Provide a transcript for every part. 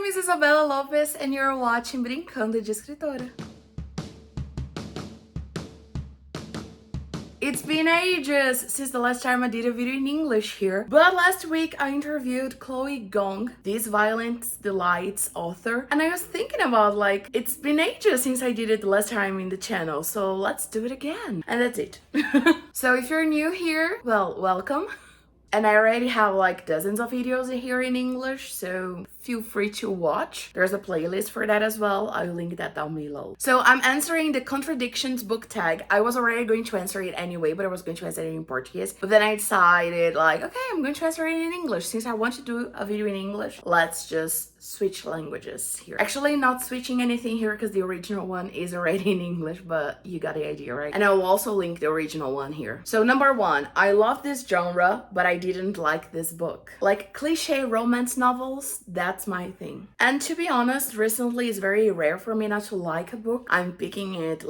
is Isabella Lopez and you're watching Brincando de Escritora. It's been ages since the last time I did a video in English here, but last week I interviewed Chloe Gong, this Violent Delights author, and I was thinking about it's been ages since I did it the last time in the channel, so let's do it again. And that's it. So if you're new here, well, welcome. And I already have dozens of videos here in English, so feel free to watch. There's a playlist for that as well. I'll link that down below. So I'm answering the Contradictions book tag. I was already going to answer it anyway, but I was going to answer it in Portuguese. But then I decided okay, I'm going to answer it in English. Since I want to do a video in English, let's just switch languages here. Actually, not switching anything here because the original one is already in English, but you got the idea, right? And I will also link the original one here. So number one, I love this genre, but I didn't like this book. Like cliche romance novels, that's my thing. And to be honest, recently it's very rare for me not to like a book. I'm picking it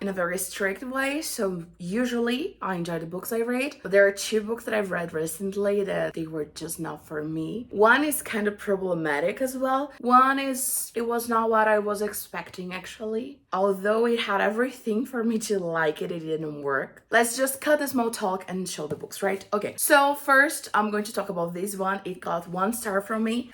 in a very strict way, so usually I enjoy the books I read, but there are two books that I've read recently that they were just not for me. One is kind of problematic as well. One is, it was not what I was expecting actually. Although it had everything for me to like it, it didn't work. Let's just cut the small talk and show the books, right? Okay, so first I'm going to talk about this one. It got 1 star from me.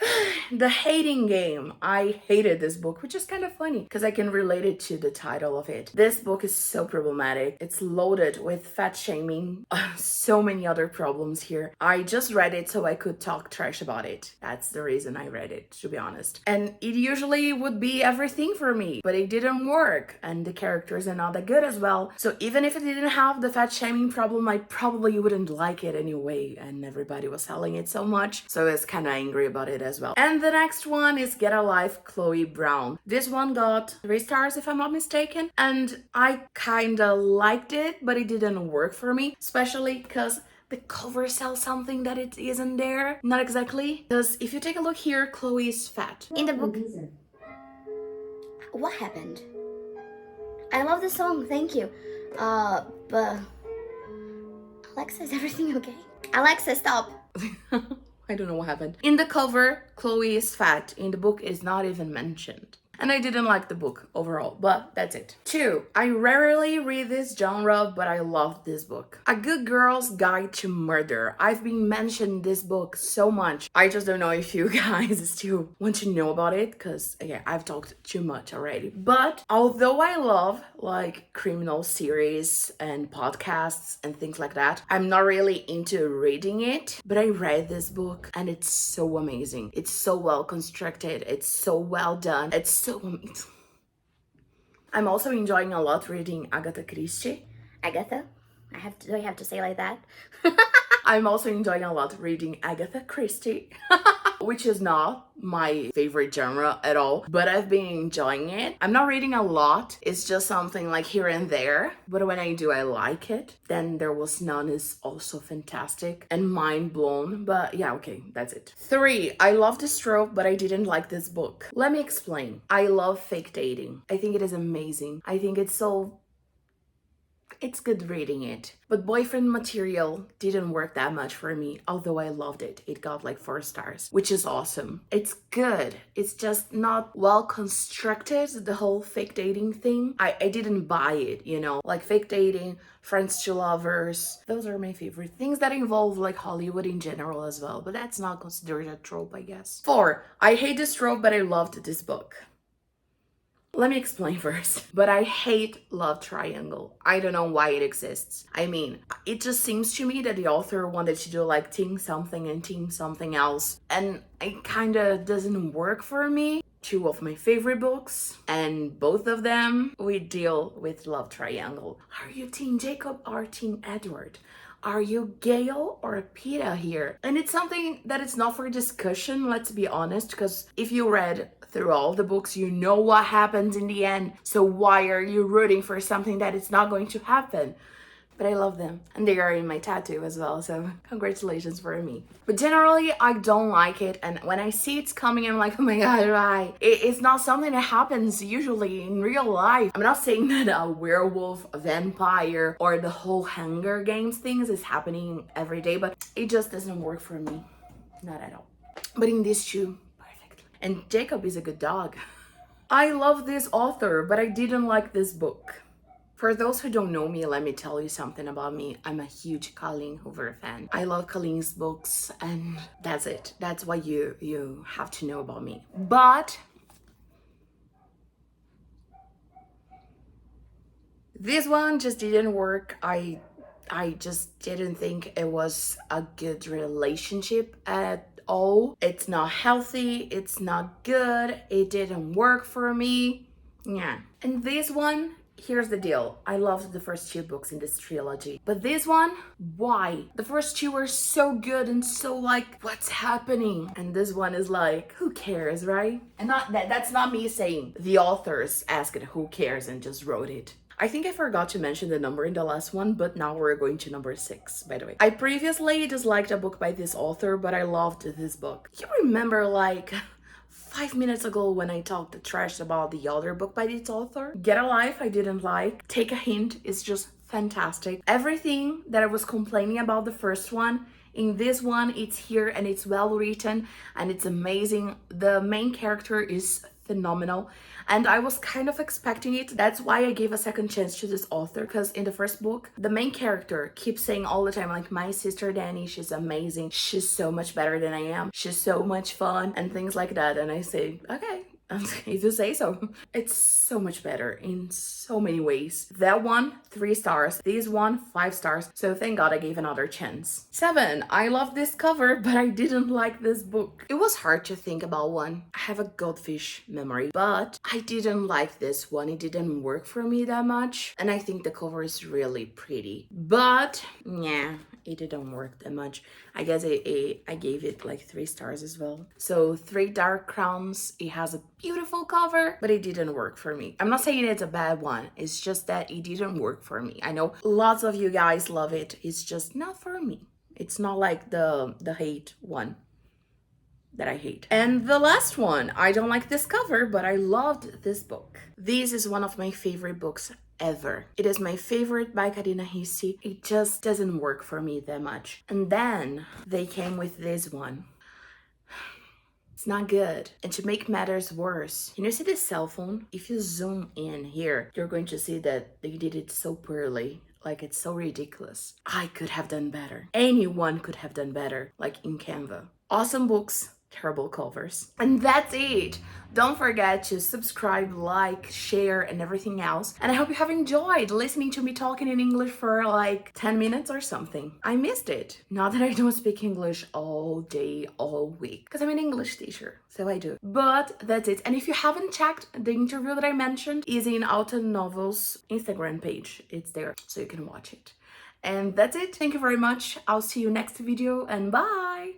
The Hating Game. I hated this book, which is kind of funny because I can relate it to the title of it. This book is so problematic. It's loaded with fat shaming, so many other problems here. I just read it so I could talk trash about it. That's the reason I read it, to be honest. And it usually would be everything for me, but it didn't work. And the characters are not that good as well. So even if it didn't have the fat shaming problem, I probably wouldn't like it anyway. And everybody was selling it so much, so I was kind of angry about it as well. And the next one is Get a Life, Chloe Brown. This one got 3 stars if I'm not mistaken, and I kind of liked it, but it didn't work for me, especially because the cover sells something that it isn't there. Not exactly, because if you take a look here, Chloe is fat. In the book, what happened? I love the song, thank you. But Alexa, is everything okay? Alexa, stop. I don't know what happened. In the cover, Chloe is fat. In the book, is not even mentioned. And I didn't like the book overall, but that's it. 2. I rarely read this genre, but I love this book. A Good Girl's Guide to Murder. I've been mentioning this book so much. I just don't know if you guys still want to know about it, because again, I've talked too much already. But although I love criminal series and podcasts and things like that, I'm not really into reading it, but I read this book and it's so amazing. It's so well constructed. It's so well done. It's so amazing. I'm also enjoying a lot reading Agatha Christie. Agatha? Do I have to say like that? I'm also enjoying a lot reading Agatha Christie, which is not my favorite genre at all, but I've been enjoying it. I'm not reading a lot. It's just something here and there, but when I do, I like it. Then There Was None is also fantastic and mind blown, but yeah, okay, that's it. 3, I love this trope, but I didn't like this book. Let me explain. I love fake dating. I think it is amazing. I think it's good reading it. But boyfriend material didn't work that much for me, although I loved it. It got 4 stars, which is awesome. It's good. It's just not well constructed, the whole fake dating thing. I didn't buy it, fake dating, friends to lovers. Those are my favorite things that involve Hollywood in general as well, but that's not considered a trope, I guess. 4, I hate this trope, but I loved this book. Let me explain first. But I hate love triangle. I don't know why it exists. I mean, it just seems to me that the author wanted to do team something and team something else. And it kind of doesn't work for me. 2 of my favorite books, and both of them, we deal with love triangle. Are you Team Jacob or Team Edward? Are you Gail or Peeta here? And it's something that it's not for discussion, let's be honest, because if you read through all the books, you know what happens in the end. So why are you rooting for something that it's not going to happen? But I love them, and they are in my tattoo as well, so congratulations for me. But generally, I don't like it, and when I see it's coming, I'm like, oh my god, why? It's not something that happens usually in real life. I'm not saying that a werewolf, a vampire, or the whole Hunger Games things is happening every day, but it just doesn't work for me. Not at all. But in these two, And Jacob is a good dog. I love this author, but I didn't like this book. For those who don't know me, let me tell you something about me. I'm a huge Colleen Hoover fan. I love Colleen's books, and that's it. That's what you have to know about me. But this one just didn't work. I just didn't think it was a good relationship at all. It's not healthy, it's not good, it didn't work for me. Yeah. And this one, here's the deal. I loved the first two books in this trilogy. But this one, why? The first two were so good and so like, what's happening? And this one is like, who cares, right? And that's not me saying. The authors asked who cares and just wrote it. I think I forgot to mention the number in the last one, but now we're going to number 6, by the way. I previously disliked a book by this author, but I loved this book. You remember like 5 minutes ago when I talked trash about the other book by this author? Get a Life, I didn't like. Take a Hint is just fantastic. Everything that I was complaining about the first one, in this one, it's here and it's well written and it's amazing. The main character is phenomenal and I was kind of expecting it. That's why I gave a second chance to this author, because in the first book the main character keeps saying all the time like, my sister Danny, she's amazing, she's so much better than I am, she's so much fun and things like that, and I say okay, if you say so. It's so much better in so many ways. That one, 3 stars. This one, 5 stars. So thank God I gave another chance. 7, I love this cover, but I didn't like this book. It was hard to think about one. I have a goldfish memory, but I didn't like this one. It didn't work for me that much. And I think the cover is really pretty. But yeah, it didn't work that much. I guess I gave it like 3 stars as well. So 3 Dark Crowns. It has a beautiful cover, but it didn't work for me. I'm not saying it's a bad one. It's just that it didn't work for me. I know lots of you guys love it. It's just not for me. It's not like the hate one that I hate. And the last one, I don't like this cover, but I loved this book. This is one of my favorite books ever. It is my favorite by Karina Ricci. It just doesn't work for me that much. And then they came with this one. It's not good. And to make matters worse, you see this cell phone? If you zoom in here, you're going to see that they did it so poorly. Like, it's so ridiculous. I could have done better. Anyone could have done better, like in Canva. Awesome books, terrible covers. And that's it. Don't forget to subscribe, like, share, and everything else. And I hope you have enjoyed listening to me talking in English for like 10 minutes or something. I missed it. Not that I don't speak English all day, all week, because I'm an English teacher, so I do. But that's it. And if you haven't checked, the interview that I mentioned is in Autumn Novels Instagram page. It's there, so you can watch it. And that's it. Thank you very much. I'll see you next video, and bye!